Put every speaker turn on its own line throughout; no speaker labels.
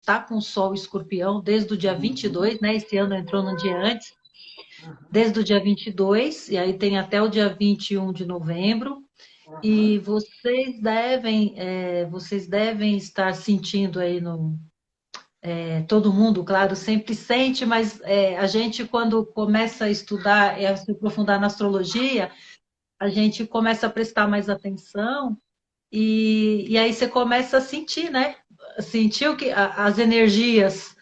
Está com o Sol Escorpião desde o dia 22, né? Esse ano entrou no dia antes, desde o dia 22, e aí tem até o dia 21 de novembro. E vocês devem estar sentindo aí no. Todo mundo, claro, sempre sente, mas a gente, quando começa a estudar e a se aprofundar na astrologia, a gente começa a prestar mais atenção e aí você começa a sentir, né? Sentir as energias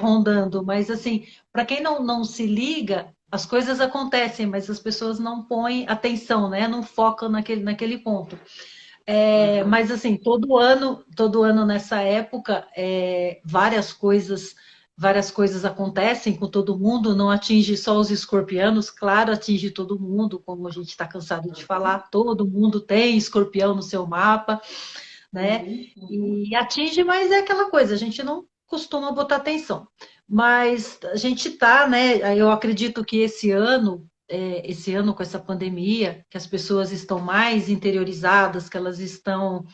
rondando, mas assim, para quem não se liga, as coisas acontecem, mas as pessoas não põem atenção, né? Não focam naquele ponto. Mas assim, todo ano nessa época, várias coisas acontecem com todo mundo, não atinge só os escorpianos, claro, atinge todo mundo, como a gente está cansado de falar, todo mundo tem escorpião no seu mapa, né? E atinge, mas é aquela coisa, a gente não costuma botar atenção. Mas a gente tá, né? Eu acredito que esse ano com essa pandemia, que as pessoas estão mais interiorizadas, que elas estão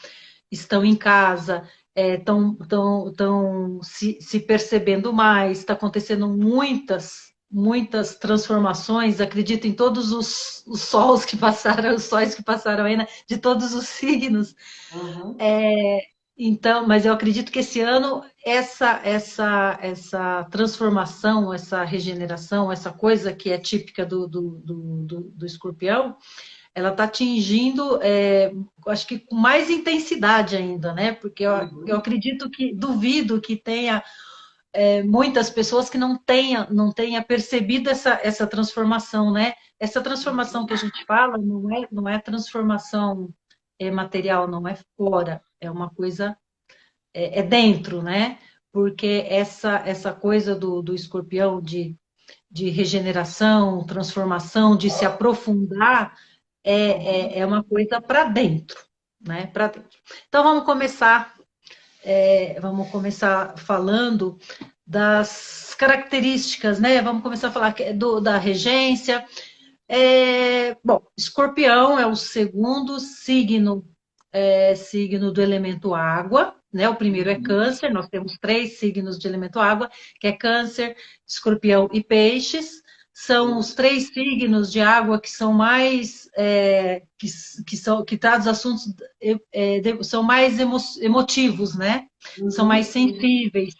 em casa, estão se percebendo mais, está acontecendo muitas transformações, acredito em todos os sols que passaram, os sóis que passaram aí, né, de todos os signos.
Uhum.
Então, mas eu acredito que esse ano essa transformação, essa regeneração, essa coisa que é típica do escorpião, ela está atingindo, acho que com mais intensidade ainda, né? Porque eu acredito que, duvido que tenha muitas pessoas que não tenha percebido essa transformação, né? Essa transformação que a gente fala não é transformação material, não é fora, é uma coisa, dentro, né? Porque essa coisa do escorpião de regeneração, transformação, de se aprofundar, é uma coisa para dentro, né? Para dentro. Então vamos começar falando das características, né? Vamos começar a falar da regência. Bom, Escorpião é o segundo signo do elemento água, né? O primeiro é Câncer, nós temos 3 signos de elemento água, que é Câncer, Escorpião e Peixes. São os 3 signos de água que são mais que tratam os assuntos são mais emotivos, né? São mais sensíveis.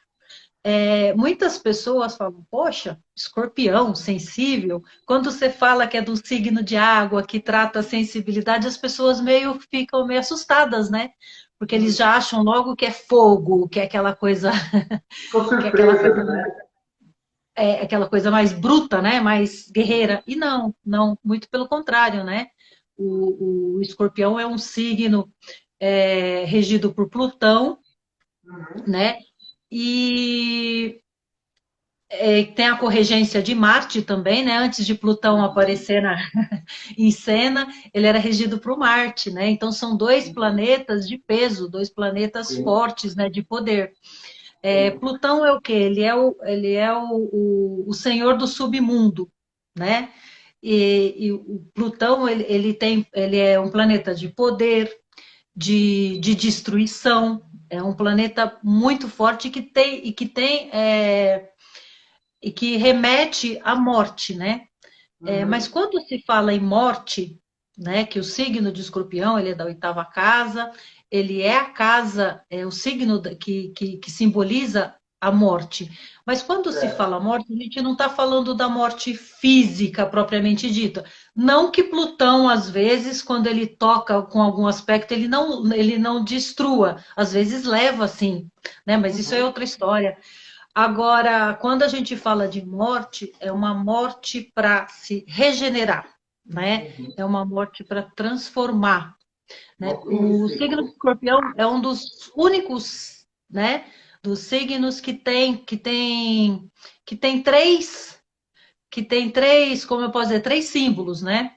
Muitas pessoas falam, poxa, escorpião, sensível. Quando você fala que é do signo de água, que trata a sensibilidade, as pessoas ficam meio assustadas, né? Porque eles já acham logo que é fogo, que é aquela coisa,
Ficou
que é aquela
surpresa,
coisa,
né?
aquela coisa mais bruta, né? Mais guerreira. E não, muito pelo contrário, né? O escorpião é um signo regido por Plutão, né? E tem a corregência de Marte também, né? Antes de Plutão aparecer em cena, ele era regido por Marte, né? Então são 2 planetas de peso, 2 planetas
Sim,
fortes, né? De poder. Plutão é o quê? Ele é o senhor do submundo, né? E o Plutão ele é um planeta de poder, de destruição, é um planeta muito forte e que remete à morte, né? Mas quando se fala em morte, né, que o signo de Escorpião ele é da 8ª casa, ele é a casa, é o signo que simboliza a morte. Mas quando se
certo.
fala morte, a gente não está falando da morte física propriamente dita. Não que Plutão, às vezes, quando ele toca com algum aspecto, ele não destrua. Às vezes leva, sim, né? Mas isso é outra história. Agora, quando a gente fala de morte, é uma morte para se regenerar, né? É uma morte para transformar, né? O
Isso.
signo de Escorpião é um dos únicos, né? Dos signos que tem três, como eu posso dizer, 3 símbolos, né?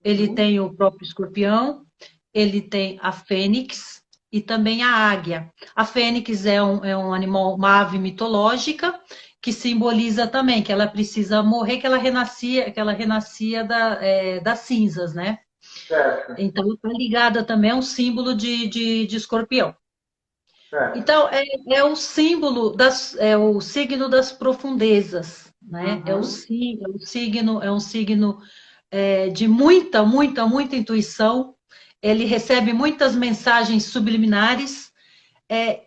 Ele tem o próprio escorpião, ele tem a fênix e também a águia. A fênix é um animal, uma ave mitológica, que simboliza também que ela precisa morrer, que ela renascia das cinzas, né?
certo,
Então, está ligada também a um símbolo de escorpião.
certo.
Então, é o símbolo é o signo das profundezas, né?
Uhum.
É um signo de muita, muita, muita intuição. Ele recebe muitas mensagens subliminares,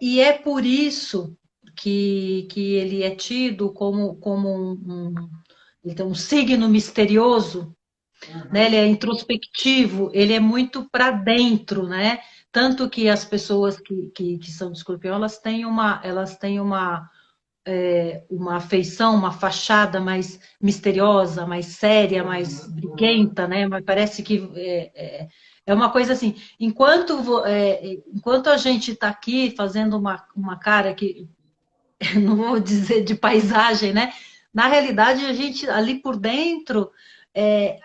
e é por isso que ele é tido como ele tem um signo misterioso, né? Ele
Uhum.
é introspectivo, ele é muito para dentro, né? Tanto que as pessoas que são de escorpião, elas têm uma afeição, uma fachada mais misteriosa, mais séria, mais
Uhum. Uhum.
briguenta, né? Mas parece que é uma coisa assim, enquanto a gente está aqui fazendo uma cara que, não vou dizer de paisagem, né? Na realidade, a gente ali por dentro, é,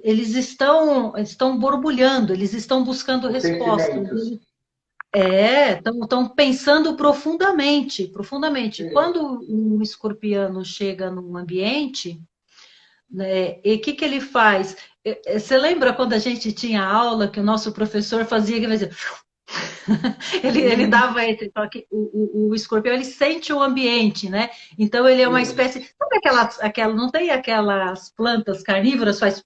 eles estão borbulhando, eles estão buscando
Os
respostas.
sentimentos.
Estão pensando profundamente, profundamente.
Sim.
Quando um escorpiano chega num ambiente, né, e o que ele faz? Você lembra quando a gente tinha aula que o nosso professor fazia, que ele fazia, ele
Sim,
dava esse toque, o escorpião, ele sente o ambiente, né? Então ele é uma
sim.
espécie, sabe não tem aquelas plantas carnívoras, faz,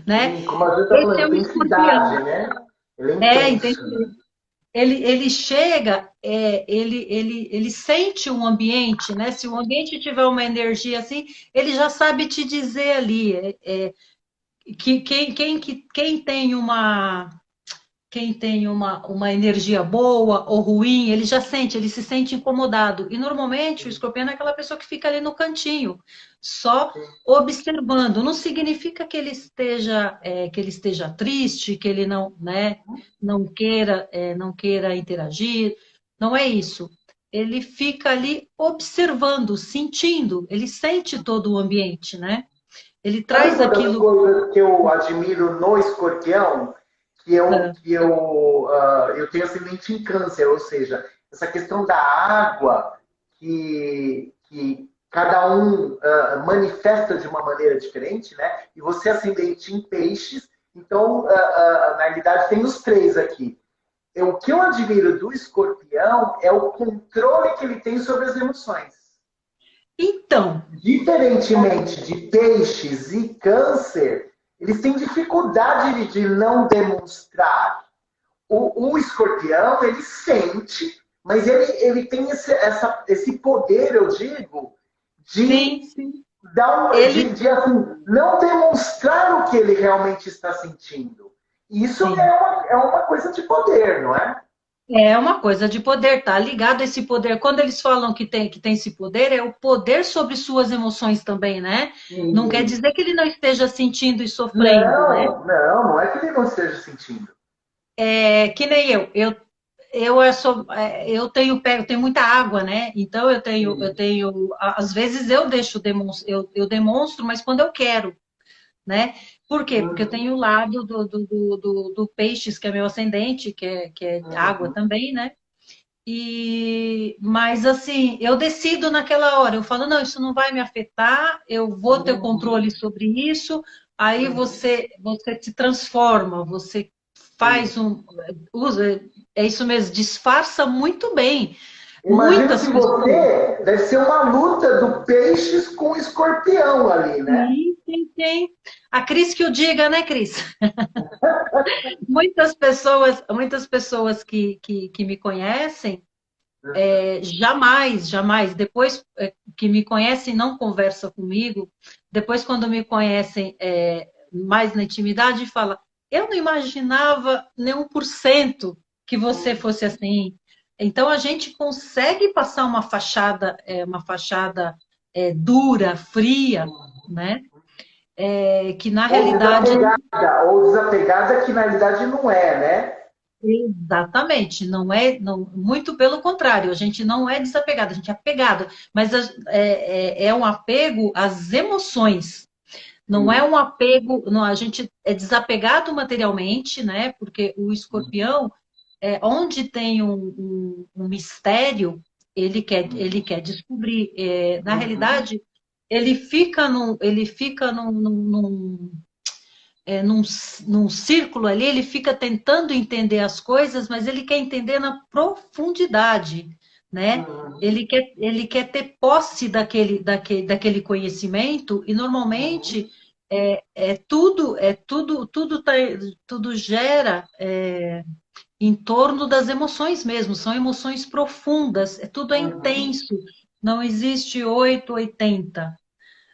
né?
Sim, como a gente está
Esse é
falando,
o escorpião.
intensidade, né? Ele é
Entende?
intenso.
Ele chega, ele sente um ambiente, né? Se o ambiente tiver uma energia assim, ele já sabe te dizer ali que quem tem uma energia boa ou ruim, ele se sente incomodado. E normalmente o escorpião é aquela pessoa que fica ali no cantinho, só
Sim.
observando. Não significa que ele esteja triste, que ele não, né, não queira interagir. Não é isso. Ele fica ali observando, sentindo, ele sente todo o ambiente, né? Ele
Sabe
traz
uma das
aquilo.
coisas que eu admiro no escorpião? Eu tenho ascendente em câncer, ou seja, essa questão da água que cada um manifesta de uma maneira diferente, né? E você é ascendente em peixes, então, na realidade, tem os três aqui. O que eu admiro do escorpião é o controle que ele tem sobre as emoções.
Então,
Diferentemente de peixes e câncer, eles têm dificuldade de não demonstrar. O escorpião, ele sente, mas ele tem esse poder, eu digo, de,
sim, sim.
assim, não demonstrar o que ele realmente está sentindo. Isso
Sim.
é uma coisa de poder, não é?
É uma coisa de poder, tá ligado a esse poder. Quando eles falam que tem esse poder, é o poder sobre suas emoções também, né? Não quer
Sim.
dizer que ele não esteja sentindo e sofrendo, né?
Não é que ele não esteja sentindo.
É que nem eu tenho muita água, né? Então
Sim.
às vezes eu demonstro, mas quando eu quero, né? Por quê? Porque eu
Uhum.
tenho o lado do peixes, que é meu ascendente, que é água
Uhum.
também, né? Mas assim, eu decido naquela hora, eu falo, não, isso não vai me afetar, eu vou ter
Uhum.
controle sobre isso, aí
Uhum.
você se transforma, você
Sim.
faz usa, é isso mesmo, disfarça muito bem.
Imagino
Muitas
que
pessoas.
você deve ser uma luta do peixes com o escorpião ali, né?
Tem. A Cris que o diga, né, Cris? Muitas pessoas que me conhecem, jamais, jamais. Depois que me conhecem, não conversa comigo. Depois, quando me conhecem mais na intimidade, fala: eu não imaginava nem 1% que você fosse assim. Então, a gente consegue passar uma fachada dura, fria, né? Que na realidade.
Ou desapegada que na realidade não é, né?
Exatamente, não é, não, muito pelo contrário, a gente não é desapegado, a gente é apegado, mas é um apego às emoções, não é
Sim.
um apego, não, a gente é desapegado materialmente, né? Porque o escorpião, onde tem um mistério, ele quer descobrir. Na realidade, ele fica num círculo ali, ele fica tentando entender as coisas, mas ele quer entender na profundidade, né? Ele quer ter posse daquele conhecimento, e normalmente tudo gera em torno das emoções mesmo, são emoções profundas, tudo é intenso, não existe 880,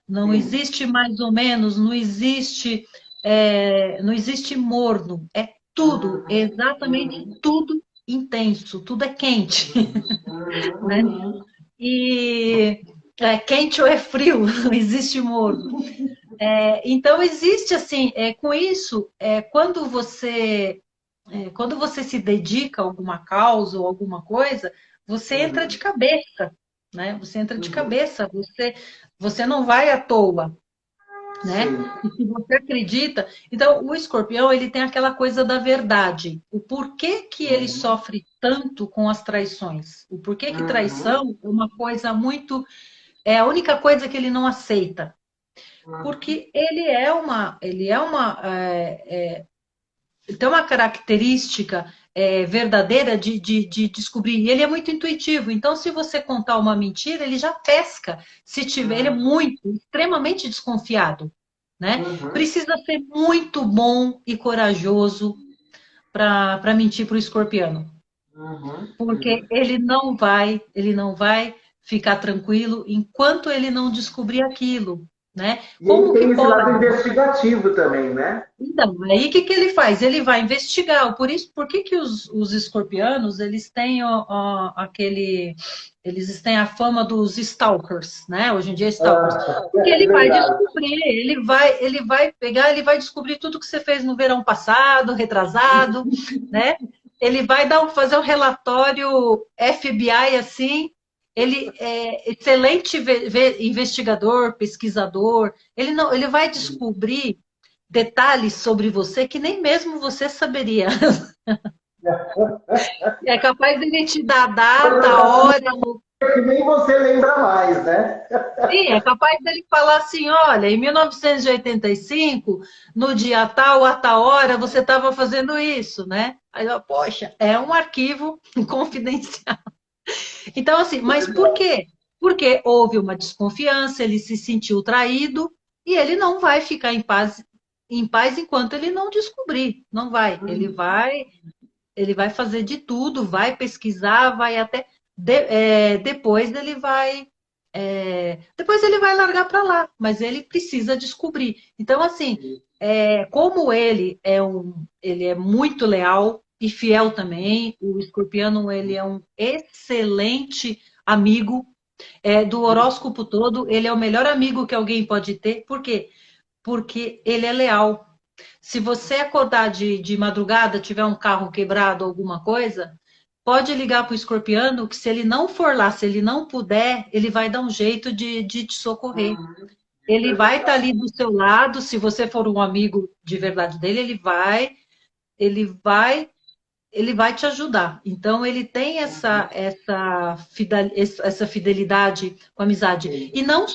não
Sim.
existe mais ou menos, não existe morno, é tudo, exatamente tudo intenso, tudo é quente, né? E é quente ou é frio, não existe morno. Então existe assim, com isso, quando você se dedica a alguma causa ou alguma coisa, você entra de cabeça, né? Você entra de cabeça, você não vai à toa, né?
Sim.
E se você acredita, então o escorpião ele tem aquela coisa da verdade. O porquê que ele sofre tanto com as traições? O porquê que traição é uma coisa muito, é a única coisa que ele não aceita, porque tem uma característica verdadeira de descobrir. E ele é muito intuitivo. Então, se você contar uma mentira, ele já pesca. Se tiver, ele é muito, extremamente desconfiado, né? Precisa ser muito bom e corajoso para mentir para o escorpiano, porque ele não vai ficar tranquilo enquanto ele não descobrir aquilo, né?
E ele
Como que
tem esse
pode?
lado investigativo também, né?
Então, aí o que ele faz? Ele vai investigar. Por que que os escorpianos, eles têm eles têm a fama dos stalkers, né? Hoje em dia, stalkers. Porque
É
ele vai
verdade.
descobrir, ele vai descobrir tudo que você fez no verão passado, retrasado, né? Ele vai fazer um relatório FBI assim. Ele é excelente investigador, pesquisador. Ele vai descobrir detalhes sobre você que nem mesmo você saberia. É capaz de ele te dar data, hora.
Que nem você lembra mais, né?
Sim, é capaz dele falar assim: olha, em 1985, no dia tal, a tal hora, você estava fazendo isso, né? Aí eu, poxa, é um arquivo confidencial. Então, assim, mas por quê? Porque houve uma desconfiança, ele se sentiu traído e ele não vai ficar em paz enquanto ele não descobrir. Não vai. Ele vai fazer de tudo, vai pesquisar, vai até depois ele vai largar para lá, mas ele precisa descobrir. Então, assim, como ele é muito leal e fiel também, o escorpiano ele é um excelente amigo do horóscopo todo, ele é o melhor amigo que alguém pode ter. Por quê? Porque ele é leal. Se você acordar de madrugada, tiver um carro quebrado, alguma coisa, pode ligar para o escorpiano, que se ele não for lá, se ele não puder, ele vai dar um jeito de te socorrer. Ele vai estar ali do seu lado, se você for um amigo de verdade dele, ele vai, ele vai te ajudar. Então, ele tem essa fidelidade com a amizade. E não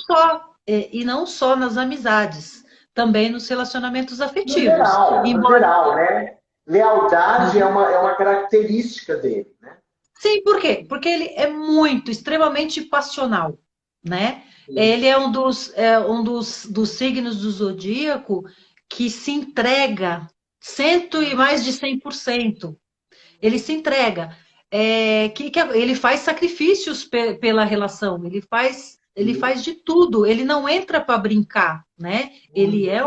só nas amizades, também nos relacionamentos afetivos.
No
Embora
geral, né? Lealdade é uma característica dele, né?
sim, por quê? Porque ele é muito, extremamente passional, né? Ele é dos signos do zodíaco que se entrega cento e mais de 100%. Ele se entrega. Ele faz sacrifícios pela relação, ele faz de tudo, ele não entra para brincar, né? Ele é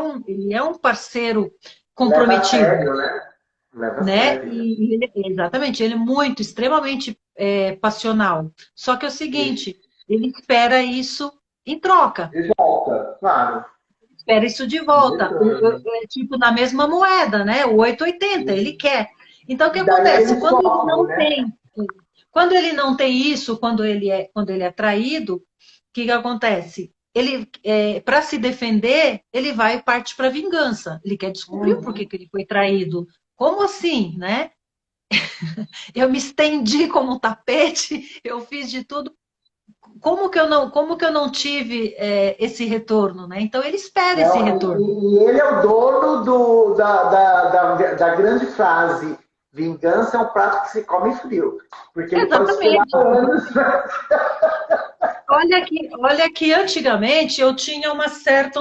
um parceiro
Leva a
comprometido,
sério, né? Leva a
né?
sério.
Exatamente, ele é muito, extremamente passional. Só que é o seguinte, ele espera isso em troca,
De volta, claro.
espera isso de volta. É tipo na mesma moeda, né? O 880, ele quer. Então, o que
E daí
acontece?
ele some, né?
Quando ele não tem isso, quando ele é traído, o que que acontece? Ele, para se defender, ele vai parte para vingança. Ele quer descobrir o porquê que ele foi traído. Como assim, né? eu me estendi como um tapete, eu fiz de tudo. Como que eu não tive esse retorno, né? Então ele espera esse
Não,
retorno.
e ele é o dono da grande frase: vingança é um prato que se come frio. Porque ele pode esperar
Exatamente.
anos.
Olha que antigamente eu tinha um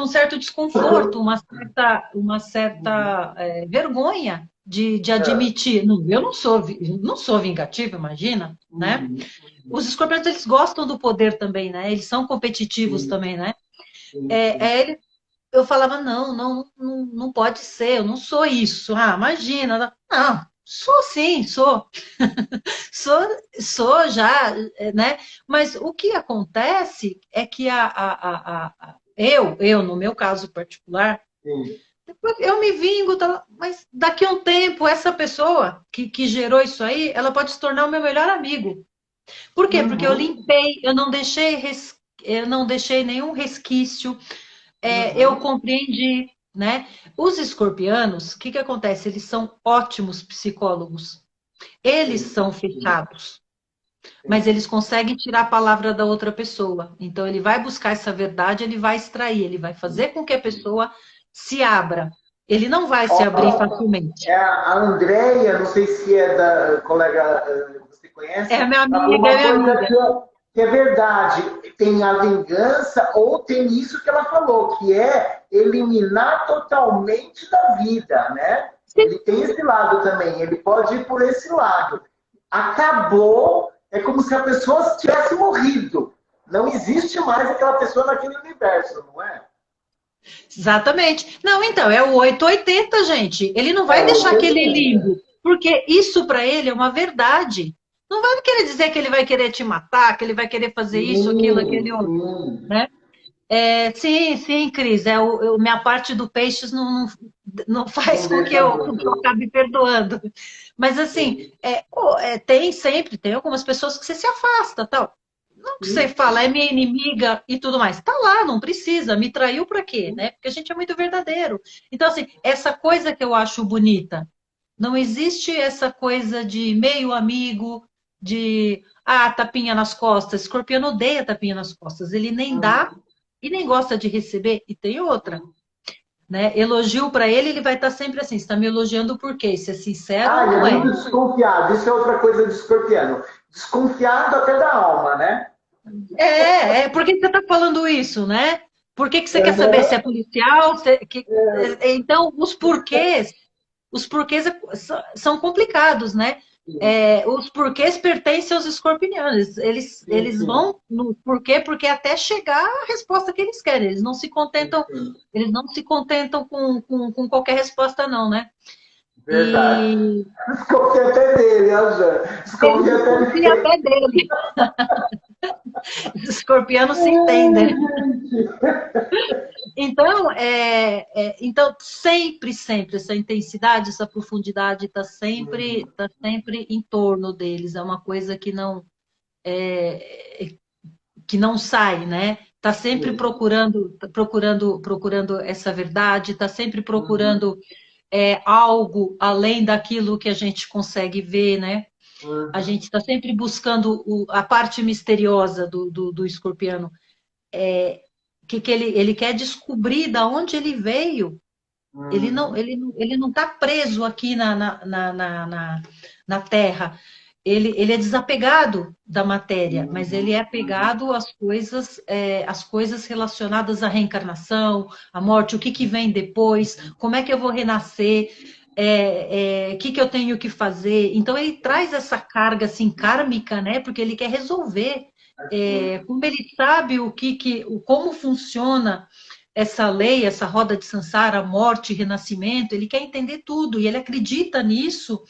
certo desconforto, uma certa vergonha de admitir. Não, eu não sou vingativa, imagina, né? Os escorpiões, eles gostam do poder também, né? Eles são competitivos
Sim,
também, né?
sim, sim.
É, eu falava, não pode ser, eu não sou isso. Ah, imagina. Não, sou sim, sou. Sou, sou já, né? Mas o que acontece é que eu, no meu caso particular,
Sim.
depois eu me vingo, mas daqui a um tempo, essa pessoa que gerou isso aí, ela pode se tornar o meu melhor amigo. Por quê? Porque eu
Uhum,
limpei, eu não deixei nenhum resquício, eu
uhum,
compreendi, né? Os escorpianos, o que acontece? Eles são ótimos psicólogos. Eles
sim,
são
sim,
fechados, mas
sim.
eles conseguem tirar a palavra da outra pessoa. Então, ele vai buscar essa verdade, ele vai extrair, ele vai fazer com que a pessoa se abra. Ele não vai se abrir
Ó,
facilmente.
a Andréia, não sei se é da colega, você
É
conhece,
minha
ela falou
amiga, é
uma
minha
coisa
amiga.
que é verdade. Tem a vingança ou tem isso que ela falou, que é eliminar totalmente da vida, né? Ele tem esse lado também, ele pode ir por esse lado. Acabou, é como se a pessoa tivesse morrido. Não existe mais aquela pessoa naquele universo, não é?
Exatamente. Não, então, é o 880, gente. Ele não
É,
vai deixar aquele
880.
limbo, porque isso para ele é uma verdade. Não vai querer dizer que ele vai querer te matar, que ele vai querer fazer isso, aquilo, aquele
Sim,
outro,
sim.
né? Sim, sim, Cris. Minha parte do peixes não faz
Não
com que
deixa
eu
muito.
acabe perdoando. Mas assim,
Sim,
tem algumas pessoas que você se afasta, tal. Não que você
sim,
fala, é minha inimiga e tudo mais. Tá lá, não precisa. Me traiu pra quê,
sim.
né? Porque a gente é muito verdadeiro. Então, assim, essa coisa que eu acho bonita, não existe essa coisa de meio amigo, de tapinha nas costas. Escorpião odeia tapinha nas costas. Ele nem dá
Uhum,
e nem gosta de receber. E tem outra,
uhum.
né? Elogio para ele, ele vai estar sempre assim. Está me elogiando por quê? Se é sincero ou
Ah, ele é
não é?
muito desconfiado. Isso é outra coisa de escorpiano. Desconfiado até da alma, né?
Por que você está falando isso, né? Por que você quer saber se é
Uhum.
policial? Então, os porquês são complicados, né?
Sim,
Os porquês pertencem aos escorpianos.
sim,
Eles
sim,
vão no porquê, porque até chegar a resposta que eles querem.
sim, sim.
Eles não se contentam com qualquer resposta, não, né?
Verdade.
E
Desconfia até dele, ó, Jean.
ele
Desconfia até
desconfia
dele.
até dele. Os escorpianos se entendem.
Ai, gente.
Então sempre essa intensidade, essa profundidade
Uhum,
tá sempre em torno deles. É uma coisa é, que não sai, né? Tá sempre
sim.
procurando essa verdade, tá sempre
Uhum,
procurando algo além daquilo que a gente consegue ver, né? A
uhum,
gente está sempre buscando a parte misteriosa do escorpiano. Que ele quer descobrir da onde ele veio.
uhum,
Ele não está preso aqui na Terra. Ele é desapegado da matéria, mas ele
uhum,
é
uhum.
apegado às coisas relacionadas à reencarnação, à morte, o que vem depois, como é que eu vou renascer, o que eu tenho que fazer. Então ele traz essa carga assim kármica, né? Porque ele quer resolver.
Assim.
Como ele sabe como funciona essa lei, essa roda de Sansara, morte e renascimento, ele quer entender tudo e ele acredita nisso,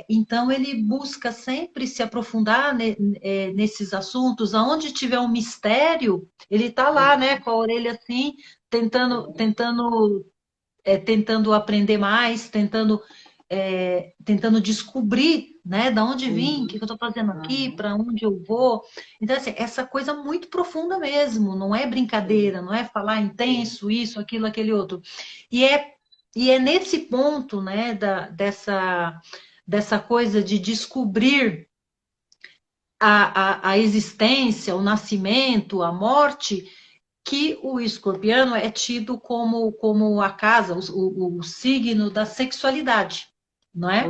então ele busca sempre se aprofundar nesses assuntos, aonde tiver um mistério, ele está lá, né, com a orelha assim, tentando aprender mais, tentando descobrir, né, da onde vim, o que
Uhum,
eu estou fazendo aqui,
uhum,
para onde eu vou. Então, assim, essa coisa muito profunda mesmo, não é
sim,
brincadeira, não é falar
sim.
intenso, isso, aquilo, aquele outro. E é, e é nesse ponto, né, dessa coisa de descobrir a existência, o nascimento, a morte, que o escorpiano é tido como a casa, o signo da sexualidade, não é?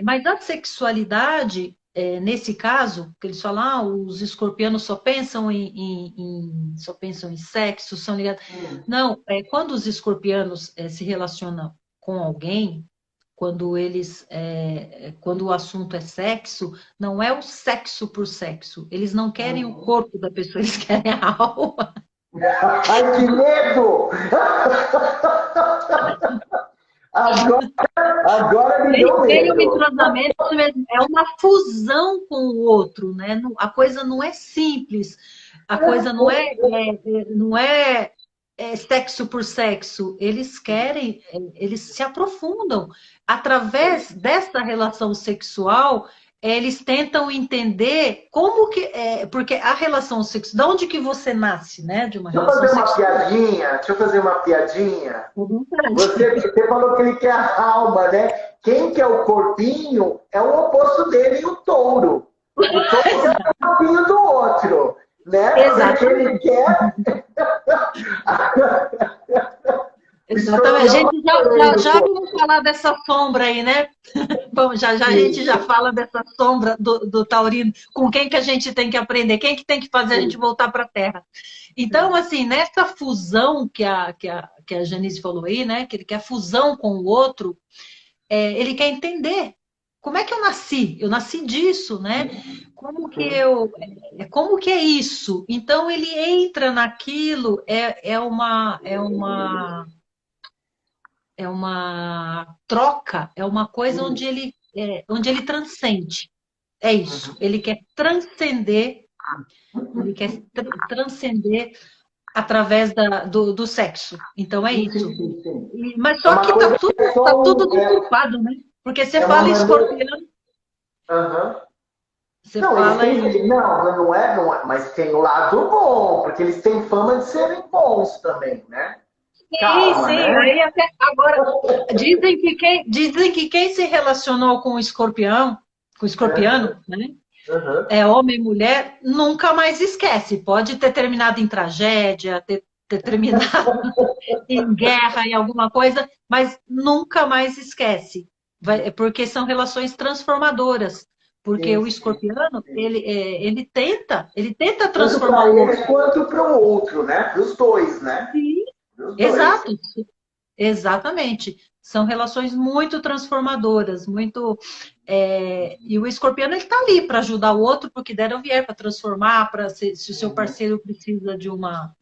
Mas a sexualidade, nesse caso, que eles falam, os escorpianos só pensam só pensam em sexo, são ligados. Não, quando os escorpianos se relacionam com alguém, quando o assunto é sexo, não é o sexo por sexo. Eles não querem o corpo da pessoa, eles querem a alma.
Ai, que medo! Agora me deu
Tem um
medo.
entrosamento, é uma fusão com o outro, né? A coisa não é simples, a coisa não é sexo por sexo. Eles querem, eles se aprofundam. Através dessa relação sexual, eles tentam entender como que porque a relação sexual, de onde que você nasce, né? De uma relação sexual.
Deixa eu fazer uma piadinha. Você falou que ele quer a alma, né? Quem quer o corpinho é o oposto dele, o touro. O touro quer o corpinho do outro, né?
Exatamente.
Ele quer.
Exatamente. A gente já vamos falar dessa sombra aí, né? Bom, já a gente já fala dessa sombra do taurino, com quem que a gente tem que aprender, quem que tem que fazer a gente voltar para a Terra. Então, assim, nessa fusão que a Janice falou aí, né? Que ele quer fusão com o outro, ele quer entender como é que eu nasci? Eu nasci disso, né? Como que é isso? Então ele entra naquilo, é uma troca, é uma coisa onde ele transcende. É isso. Ele quer transcender através do sexo. Então é isso. Mas só que tá tudo deturpado, né? Porque você fala escorpião, você fala em...
Não é, mas tem o lado bom, porque eles têm fama de serem bons também, né? Calma,
sim.
né?
Aí até agora dizem que quem se relacionou com o escorpião, com o escorpiano, né? É homem e mulher, nunca mais esquece. Pode ter terminado em tragédia, ter terminado em guerra, em alguma coisa, mas nunca mais esquece. Porque são relações transformadoras. Porque o escorpiano, ele tenta transformar o outro.
Quanto para o outro, né? Para os dois, né?
Sim, exato. Exatamente. São relações muito transformadoras, muito. E o escorpiano ele está ali para ajudar o outro, porque der ou vier para transformar, se o seu parceiro precisa de uma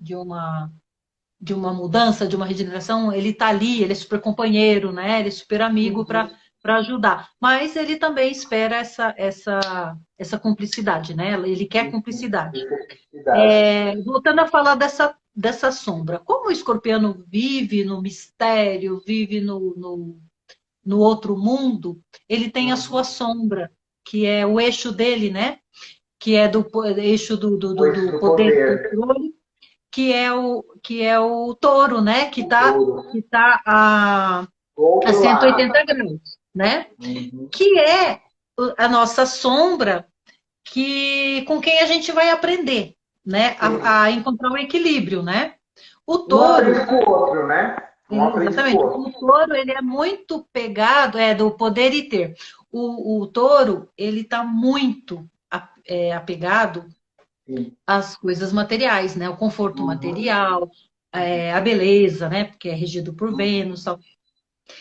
mudança, de uma regeneração, ele está ali, ele é super companheiro, né? Ele é super amigo para ajudar. Mas ele também espera essa cumplicidade, né? Ele quer cumplicidade. Voltando a falar dessa sombra. Como o escorpiano vive no mistério, vive no outro mundo, ele tem a sua sombra, que é o eixo dele, né? Que é do eixo do poder do controle, que é o touro, né? Que tá a 180 graus, né? Que é a nossa sombra, com quem a gente vai aprender, né? A encontrar o equilíbrio, né? O touro.
Um aprende com o outro, né?
Exatamente. O touro, ele é muito pegado, do poder e ter. O touro, ele está muito apegado às coisas materiais, né? O conforto material, a beleza, né? Porque é regido por Vênus, tal.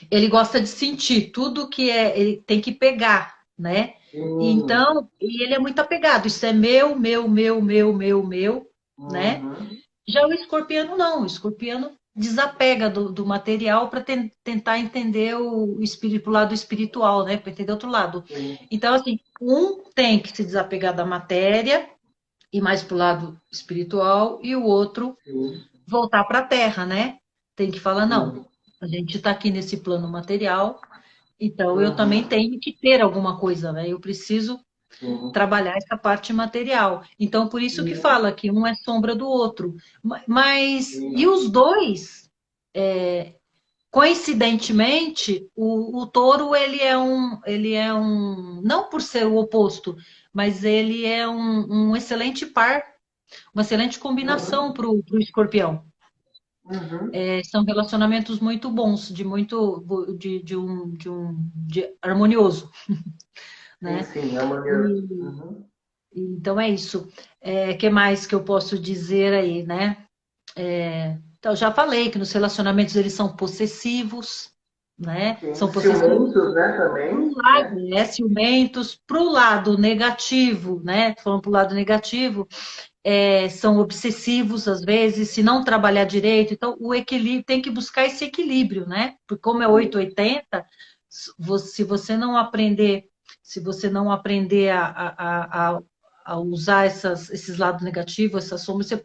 Ele gosta de sentir tudo que ele tem que pegar, né? Então, e ele é muito apegado. Isso é meu, né? Já o escorpiano não. O escorpiano desapega do material para tentar entender o lado espiritual, né? Para entender outro lado. Então, assim, um tem que se desapegar da matéria e mais para o lado espiritual, e o outro voltar para a terra, né? Tem que falar, não, a gente está aqui nesse plano material, então eu também tenho que ter alguma coisa, né? Eu preciso trabalhar essa parte material. Então, por isso que fala que um é sombra do outro. Mas, e os dois, Coincidentemente, o touro, ele é um, não por ser o oposto, mas ele é um excelente par, uma excelente combinação
Uhum.
para o escorpião.
Uhum.
São relacionamentos muito bons, de harmonioso,
Sim,
né?
sim, é maneiro.
E,
Uhum.
então é isso. Que mais que eu posso dizer aí, né? Então, eu já falei que nos relacionamentos eles são possessivos, né?
Sim,
São possessivos
ciumentos, né,
para um
também, né?
lado, ciumentos, para o lado negativo, né? Falando para o lado negativo, são obsessivos às vezes, se não trabalhar direito. Então, o equilíbrio tem que buscar esse equilíbrio, né? Porque como é 880, se você não aprender, se você não aprender a usar esses lados negativos, essas sombras, você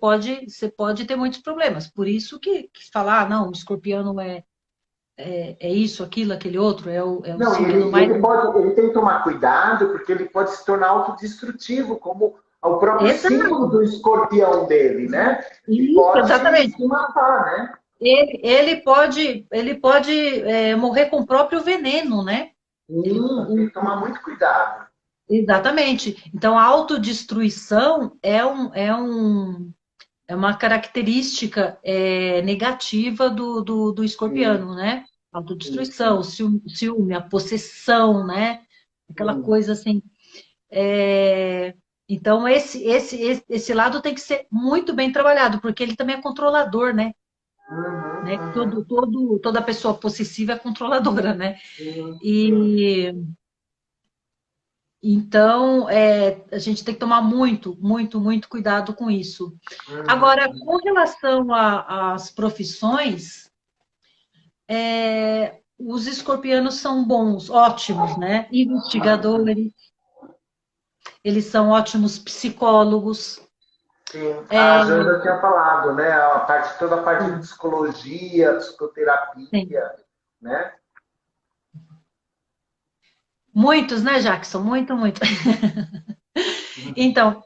pode ter muitos problemas. Por isso que falar, não, o escorpião é isso, aquilo, aquele outro, é o
Não,
signo
ele,
mais.
ele pode, ele tem que tomar cuidado porque ele pode se tornar autodestrutivo, como o próprio símbolo
Exato,
do escorpião dele, né? E
isso,
pode
exatamente.
se matar, né?
Ele pode morrer com o próprio veneno, né?
Tem que tomar muito cuidado.
Exatamente. Então, a autodestruição é uma característica negativa do
Sim,
escorpiano, né?
sim,
Autodestruição,
sim.
ciúme, a possessão, né? Aquela
Sim.
coisa assim. É, Então, esse lado tem que ser muito bem trabalhado, porque ele também é controlador,
Uhum,
né?
uhum.
Toda pessoa possessiva é controladora, né?
Sim, sim.
E então a gente tem que tomar muito, muito, muito cuidado com isso. Agora,
Uhum.
com relação às profissões, os escorpianos são bons, ótimos, né? Investigadores, eles são ótimos psicólogos.
Sim, a
É,
Janja tinha falado, né? Toda a parte de psicologia,
sim.
psicoterapia, né?
Muitos, né, Jackson? Muito, muito. Então,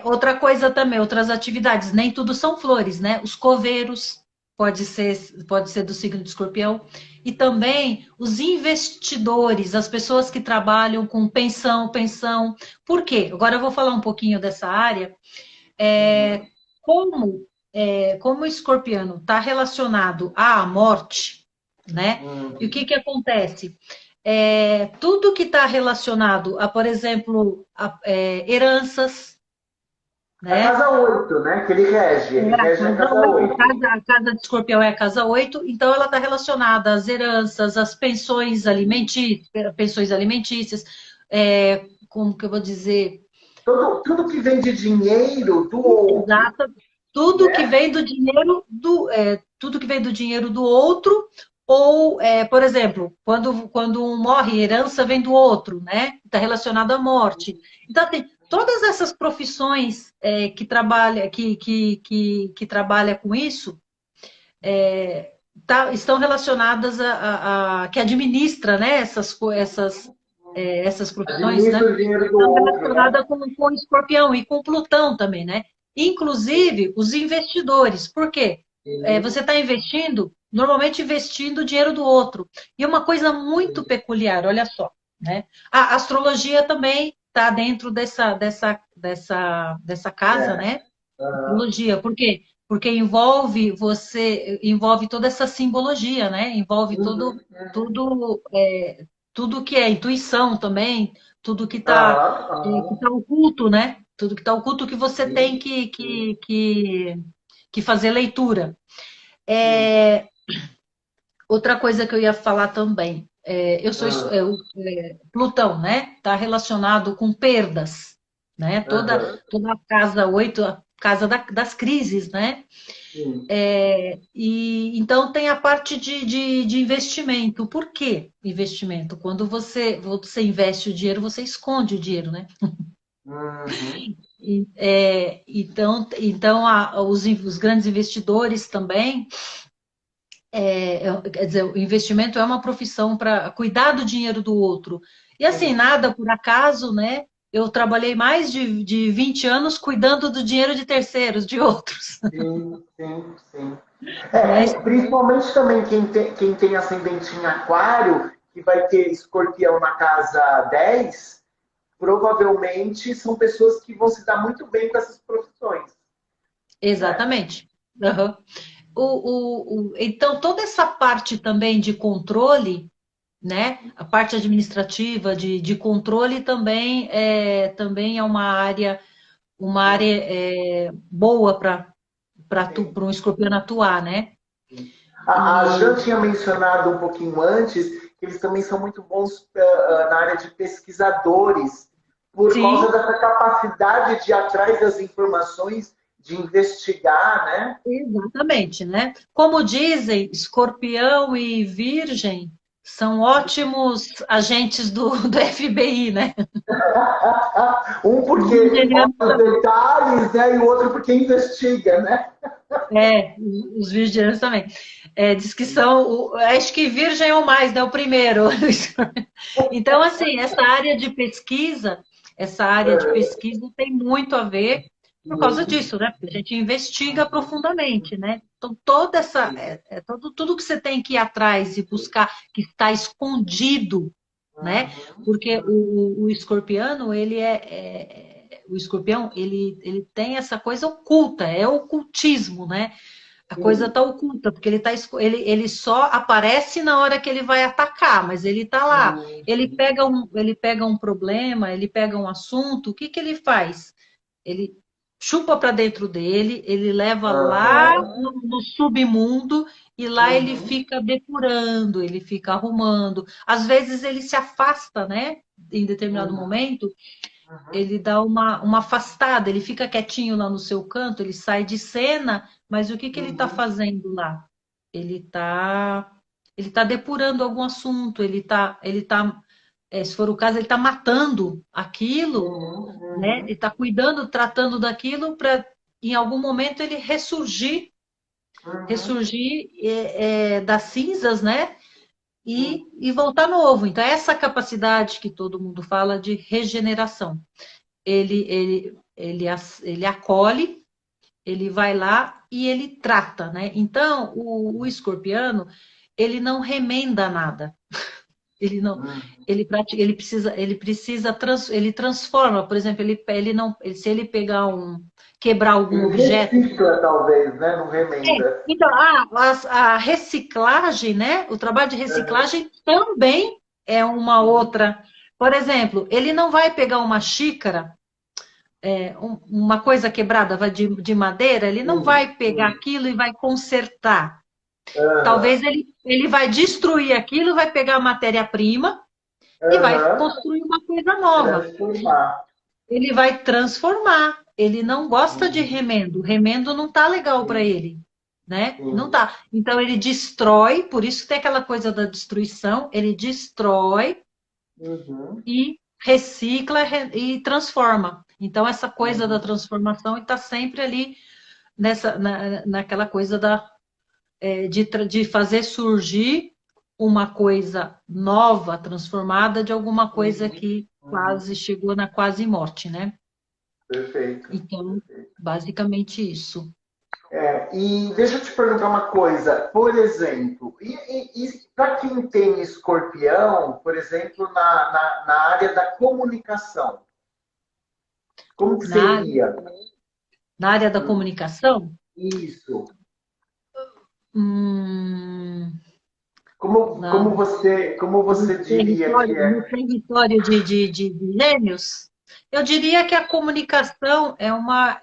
outra coisa também, outras atividades, nem tudo são flores, né? Os coveiros pode ser do signo de escorpião. E também os investidores, as pessoas que trabalham com pensão. Por quê? Agora eu vou falar um pouquinho dessa área.
Uhum.
Como o escorpiano está relacionado à morte, né? E o
Uhum.
que acontece? Tudo que está relacionado a, por exemplo, heranças,
A
né?
casa 8, né? Que ele rege a casa 8.
A casa de escorpião é a casa 8, então ela está relacionada às heranças, às pensões alimentícias, como que eu vou dizer?
Tudo que vem de dinheiro do outro,
Exato. Tudo que
né?
vem do dinheiro tudo que vem do dinheiro do outro, ou, por exemplo, quando um morre, herança vem do outro, né? Está relacionado à morte. Então, assim, todas essas profissões que trabalha com isso estão relacionadas que administra, né, essas profissões,
Administra
né?
o dinheiro do
Estão
outro, né?
relacionadas com o Escorpião e com Plutão também, né? Inclusive os investidores. Por quê?
Sim,
Você está investindo, normalmente investindo o dinheiro do outro. E uma coisa muito
sim.
peculiar, olha só, né? A astrologia também está dentro dessa casa,
É.
né?
Aham.
Astrologia. Por quê? Porque envolve toda essa simbologia, né? Envolve
Uhum, uhum.
tudo que é intuição também, tudo
Aham,
que
aham.
tá oculto, né? Tudo que está oculto que você tem
Sim, sim,
que fazer leitura.
sim.
Outra coisa que eu ia falar também,
Ah,
Plutão, né? Está relacionado com perdas, né?
aham.
Toda a casa 8, a casa das crises, né?
Sim.
E então tem a parte de investimento. Por que investimento? Quando você investe o dinheiro, você esconde o dinheiro, né?
Uhum.
Então os grandes investidores também, quer dizer, o investimento é uma profissão para cuidar do dinheiro do outro. E assim,
Sim,
nada por acaso, né? Eu trabalhei mais de 20 anos cuidando do dinheiro de terceiros, de outros.
sim, sim, sim.
Mas,
Principalmente também quem tem ascendente em aquário, que vai ter escorpião na casa 10, provavelmente são pessoas que vão se dar muito bem com essas profissões, né?
exatamente. Aham. Então, toda essa parte também de controle, né? A parte administrativa de controle também é uma área boa para um escorpião atuar, né?
A Jan
E
tinha mencionado um pouquinho antes que eles também são muito bons na área de pesquisadores, por causa
sim,
dessa capacidade de ir atrás das informações, de investigar, né?
exatamente, né? Como dizem, escorpião e virgem são ótimos agentes do FBI, né?
Um porque olha os detalhes, né? E o outro porque investiga, né?
Os virginianos também. Diz que são, acho que virgem é o mais, né? O primeiro. Então, assim, essa área de pesquisa tem muito a ver por causa disso, né? Porque a gente investiga profundamente, né? Então, tudo que você tem que ir atrás e buscar que está escondido, né? Porque o escorpiano, o escorpião, ele tem essa coisa oculta, é ocultismo, né? A coisa está oculta, porque ele só aparece na hora que ele vai atacar, mas ele está lá. Ele pega um problema, ele pega um assunto, o que que ele faz? Ele chupa para dentro dele, ele leva lá no submundo e lá ele fica depurando, ele fica arrumando. Às vezes ele se afasta, né? Em determinado momento, ele dá uma afastada, ele fica quietinho lá no seu canto, ele sai de cena, mas o que que ele está fazendo lá? Ele está ele tá depurando algum assunto, se for o caso, ele está matando aquilo, né? Ele está cuidando, tratando daquilo para, em algum momento, ele ressurgir das cinzas, né? E voltar novo. Então, essa capacidade que todo mundo fala de regeneração. Ele acolhe, ele vai lá e ele trata, né? Então, o escorpiano, ele não remenda nada. Ele não, ele transforma, por exemplo, se ele quebrar algum
Ele
objeto.
recicla, talvez, né? Não remenda.
Então, a reciclagem, né? O trabalho de reciclagem também é uma outra. Por exemplo, ele não vai pegar uma xícara, uma coisa quebrada de madeira, ele não vai pegar aquilo e vai consertar. Talvez ele vai destruir aquilo, vai pegar a matéria-prima e vai construir uma coisa nova.
Transformar.
Ele vai transformar. Ele não gosta de remendo. O remendo não tá legal para ele, né? Não tá. Então ele destrói, por isso tem aquela coisa da destruição, ele destrói e recicla e transforma. Então essa coisa da transformação está sempre ali naquela coisa de fazer surgir uma coisa nova, transformada de alguma coisa que quase chegou na quase morte, né?
Perfeito.
Então, basicamente isso.
E deixa eu te perguntar uma coisa, por exemplo, e para quem tem escorpião, por exemplo, na área da comunicação, como que
Na,
seria?
na área da comunicação,
Isso.
hum,
Como você diria que
no
é?
território de Gêmeos, eu diria que a comunicação é uma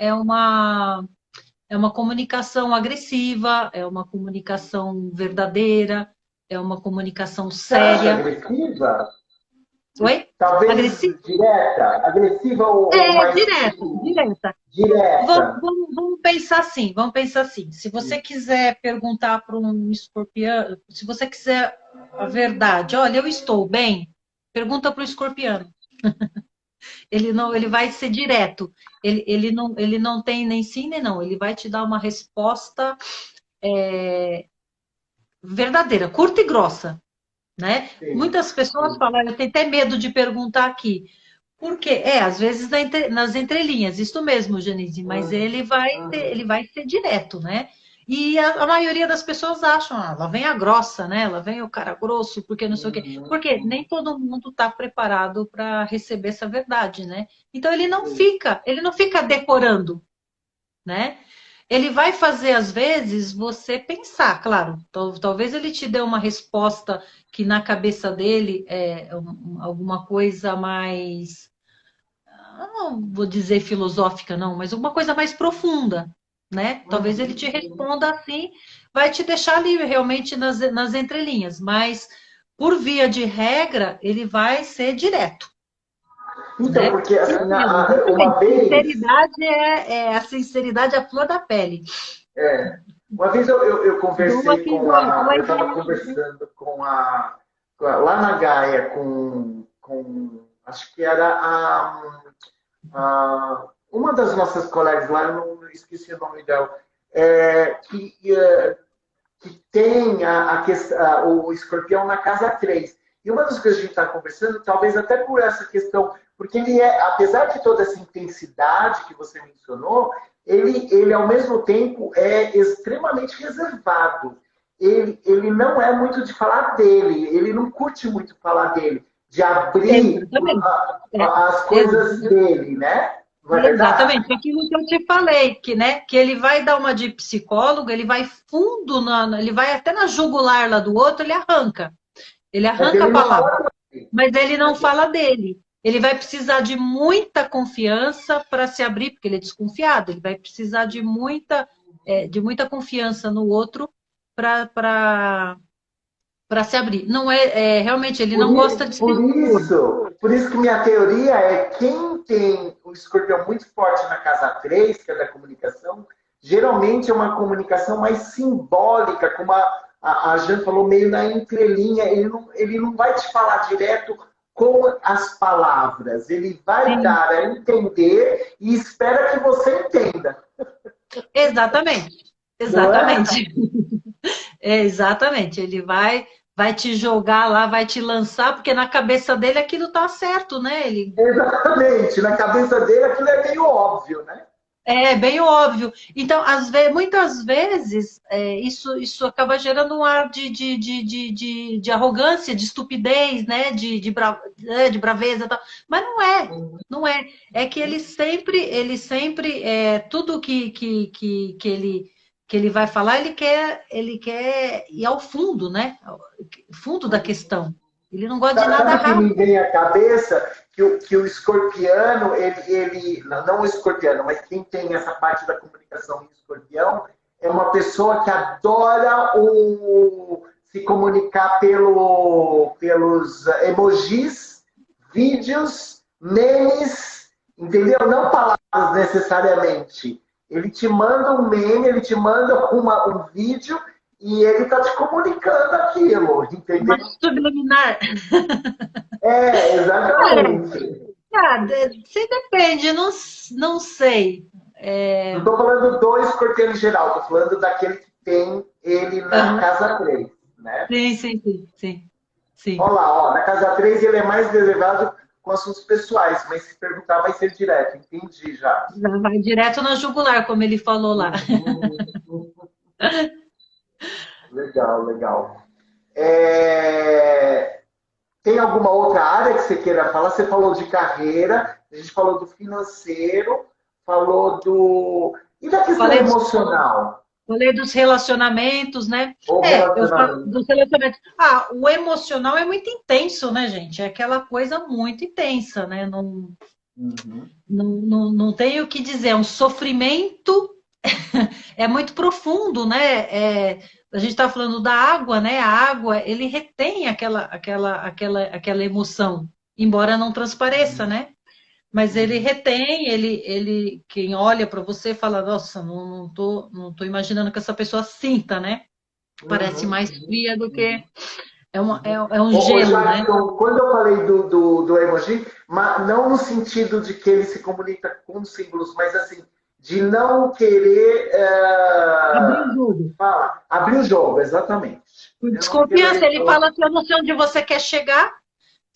comunicação agressiva, é uma comunicação verdadeira, é uma comunicação
Você acha
séria.
agressiva?
Oi?
Talvez
Agressiva?
direta? Agressiva ou mais
Direta. Vamos,
direta?
vamos, vamos pensar assim. Se você quiser perguntar para um escorpião, se você quiser a verdade, olha, eu estou bem, pergunta para o escorpião. Ele vai ser direto. Ele não tem nem sim nem não. Ele vai te dar uma resposta verdadeira, curta e grossa, né?
Sim.
Muitas pessoas falam, eu tenho até medo de perguntar aqui. Por quê? Às vezes nas entrelinhas, isso mesmo, Janise, mas ele vai ser direto, né? E a maioria das pessoas acham, ah, lá vem a grossa, né? Lá vem o cara grosso, porque não sei o quê.
Uhum.
Porque nem todo mundo está preparado para receber essa verdade, né? Então
Sim.
ele não fica decorando, né? Ele vai fazer, às vezes, você pensar, claro. Talvez ele te dê uma resposta que na cabeça dele é alguma coisa mais, não vou dizer filosófica, não, mas alguma coisa mais profunda, né? Talvez ele te
Uhum.
responda assim, vai te deixar ali realmente nas entrelinhas, mas por via de regra, ele vai ser direto,
Então,
né?
porque assim,
Isso mesmo, exatamente.
uma vez.
Sinceridade é a sinceridade à flor da pele.
É. Uma vez eu
Dou
conversei
aqui,
com
dou
a.
a
Eu estava
ideia.
conversando lá na Gaia acho que era uma das nossas colegas lá, eu não esqueci o nome dela, que tem o escorpião na casa 3. E uma das coisas que a gente está conversando, talvez até por essa questão, porque ele apesar de toda essa intensidade que você mencionou, ele ao mesmo tempo é extremamente reservado. Ele não é muito de falar dele, ele não curte muito falar dele, de abrir
Exatamente. É,
as coisas dele, né? Não é verdade?
exatamente, aquilo que eu te falei, que, né, que ele vai dar uma de psicólogo, ele vai fundo, ele vai até na jugular lá do outro, ele
Mas
arranca a
ele não
palavra,
fala dele.
mas ele não fala dele. Ele vai precisar de muita confiança para se abrir, porque ele é desconfiado, ele vai precisar de muita confiança no outro para se abrir. Não realmente, ele não gosta de se expor.
Por isso que minha teoria é quem tem o escorpião muito forte na casa 3, que é da comunicação, geralmente é uma comunicação mais simbólica, como a Jan falou, meio na entrelinha. Ele não vai te falar direto com as palavras, ele vai
Sim,
dar a entender e espera que você entenda.
exatamente.
Não é?
Exatamente. Exatamente. Ele vai te jogar lá, vai te lançar, porque na cabeça dele aquilo tá certo, né? Ele
Exatamente. Na cabeça dele aquilo é meio óbvio, né?
é bem óbvio. Então, muitas vezes, isso acaba gerando um ar de arrogância, de estupidez, né? De braveza e tal. Mas não é, não é. É que ele sempre, tudo que ele vai falar, ele quer ir ao fundo, né? Fundo da questão. Ele não gosta de nada
Sabe o que me
raso.
vem à cabeça? Que o escorpiano, não o escorpiano, mas quem tem essa parte da comunicação em escorpião, é uma pessoa que adora se comunicar pelos emojis, vídeos, memes, entendeu? Não palavras necessariamente. Ele te manda um meme, ele te manda um vídeo e ele está te comunicando aquilo,
Uma
entendeu?
subliminar.
Exatamente.
Se depende, não sei.
Não estou falando do escorpião em geral, estou falando daquele que tem ele na
Aham.
casa 3, né?
Sim, sim, sim, sim,
Olha
sim.
lá, ó, na casa 3 ele é mais reservado com assuntos pessoais, mas se perguntar vai ser direto, entendi já.
Já vai direto na jugular, como ele falou lá.
Legal, legal. É, Tem alguma outra área que você queira falar? Você falou de carreira, a gente falou do financeiro, falou do. E da questão
Falei dos,
emocional?
falei dos relacionamentos, né?
Ou
Eu falo
relacionamento?
dos relacionamentos. Ah, o emocional é muito intenso, né, gente? É aquela coisa muito intensa, né?
Uhum.
Não tenho o que dizer, é um sofrimento. É muito profundo, né? A gente está falando da água, né? A água, ele retém aquela emoção, embora não transpareça, né? Mas ele
Uhum.
retém, quem olha para você fala, nossa, não tô imaginando que essa pessoa sinta, né? Parece
Uhum.
mais fria do que
Uhum.
é um gelo, né?
Jackson, quando eu falei do emoji, não no sentido de que ele se comunica com símbolos, mas assim, de não querer
Abrir o jogo.
abrir o jogo, exatamente. Eu não
Desconfiança,
querer.
ele fala assim, eu não sei onde você quer chegar.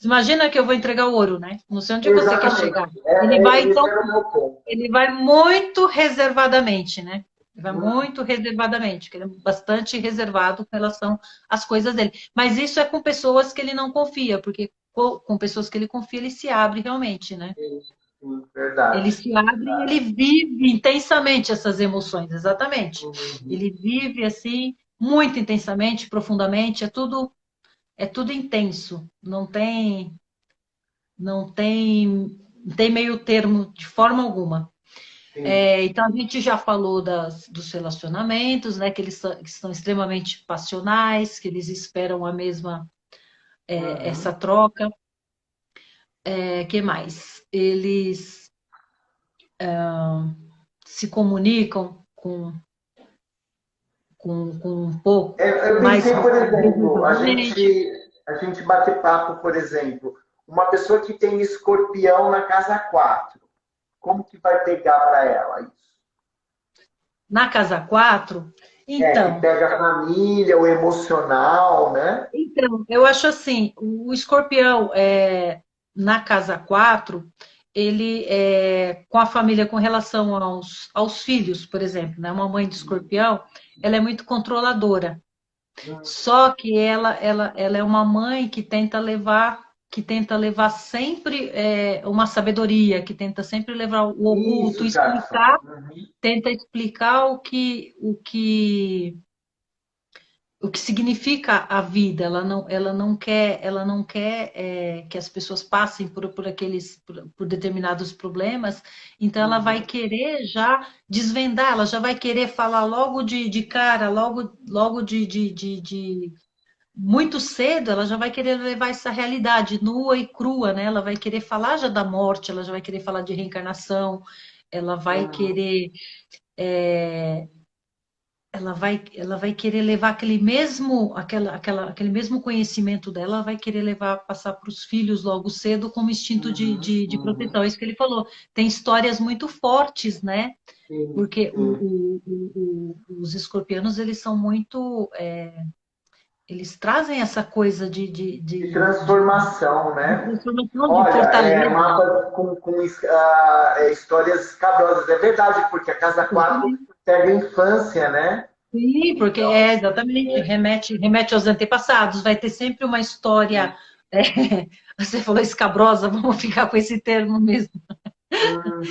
Imagina que eu vou entregar o ouro, né? Não sei onde você quer
Exatamente.
chegar. Ele vai,
Esse
então,
era o meu ponto.
ele vai muito reservadamente, né? Ele vai muito reservadamente, que ele é bastante reservado com relação às coisas dele. Mas isso é com pessoas que ele não confia, porque com pessoas que ele confia, ele se abre realmente, né?
Sim, sim,
Ele
verdade.
se abre e
Verdade.
ele vive intensamente essas emoções, exatamente.
Uhum.
Ele vive assim, muito intensamente, profundamente, é tudo intenso. Não tem meio termo de forma alguma.
Sim.
Então, a gente já falou dos relacionamentos, né? Que são extremamente passionais, que eles esperam a mesma, essa
Uhum.
troca. Que mais? Eles se comunicam com um pouco
Eu
mais
pensei, por exemplo,
reservadamente.
a gente bater papo, por exemplo, uma pessoa que tem escorpião na casa 4, como que vai pegar para ela isso?
Na casa 4,
Que
então,
pega a família, o emocional, né?
eu acho assim, o escorpião na casa 4 ele com a família com relação aos filhos, por exemplo, né? Uma mãe de escorpião, ela é muito controladora. Só que ela é uma mãe que tenta levar sempre uma sabedoria, que tenta sempre levar o oculto,
Isso, Jackson.
explicar,
Uhum.
tenta explicar o que significa a vida. Ela não quer que as pessoas passem por determinados problemas. Então ela vai
Uhum.
querer já desvendar, ela já vai querer falar logo de cara, logo de muito cedo, ela já vai querer levar essa realidade nua e crua, né? Ela vai querer falar já da morte, ela já vai querer falar de reencarnação, ela vai
Uhum.
querer ela vai querer levar aquele mesmo conhecimento dela, ela vai querer levar, passar para os filhos logo cedo como instinto de,
Uhum.
de, de proteção. É isso que ele falou. Tem histórias muito fortes, né?
Sim,
Porque
sim.
os escorpianos, eles são muito. Eles trazem essa coisa de, de,
De
de, de,
transformação,
de
né?
transformação, de
Olha,
fortaleza.
mapas com histórias cabrosas. É verdade, porque a Casa 4 pega a infância, né?
Sim, porque
Então,
exatamente, remete aos antepassados, vai ter sempre uma história, é, você falou escabrosa, vamos ficar com esse termo mesmo.
hum,